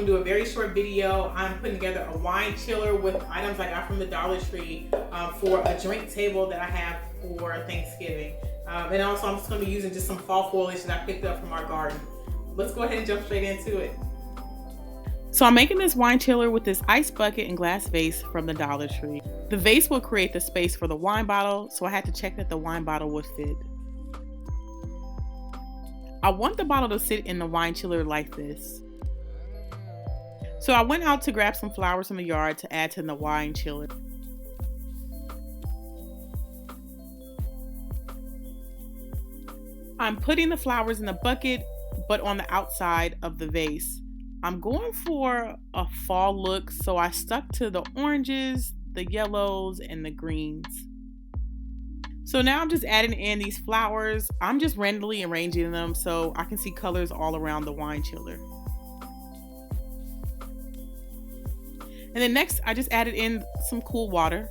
gonna do a very short video. I'm putting together a wine chiller with items I got from the Dollar Tree for a drink table that I have for Thanksgiving. And also I'm just gonna be using just some fall foliage that I picked up from our garden. Let's go ahead and jump straight into it. So I'm making this wine chiller with this ice bucket and glass vase from the Dollar Tree. The vase will create the space for the wine bottle, so I had to check that the wine bottle would fit. I want the bottle to sit in the wine chiller like this. So I went out to grab some flowers from the yard to add to the wine chiller. I'm putting the flowers in the bucket, but on the outside of the vase. I'm going for a fall look, so I stuck to the oranges, the yellows, and the greens. So now I'm just adding in these flowers. I'm just randomly arranging them so I can see colors all around the wine chiller. And then next, I just added in some cool water.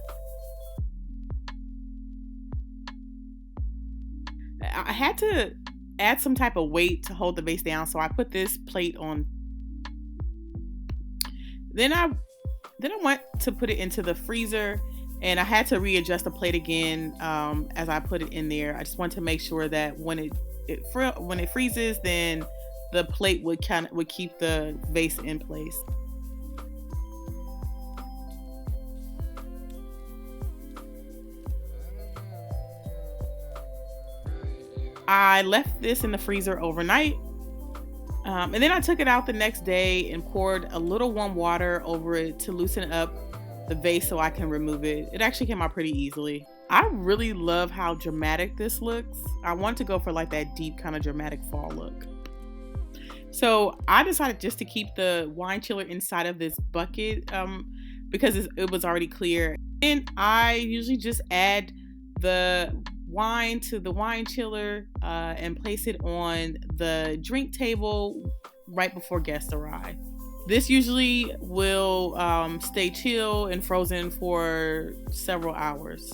I had to add some type of weight to hold the vase down, so I put this plate on. Then I went to put it into the freezer, and I had to readjust the plate again as I put it in there. I just wanted to make sure that when it freezes, then the plate would keep the vase in place. I left this in the freezer overnight, and then I took it out the next day and poured a little warm water over it to loosen up the vase so I can remove it. It actually came out pretty easily. I really love how dramatic this looks. I want to go for like that deep kind of dramatic fall look. So I decided just to keep the wine chiller inside of this bucket because it was already clear. And I usually just add the wine to the wine chiller and place it on the drink table right before guests arrive. This usually will stay chill and frozen for several hours.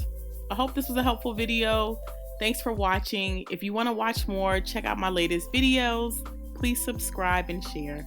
I hope this was a helpful video. Thanks for watching. If you want to watch more, check out my latest videos. Please subscribe and share.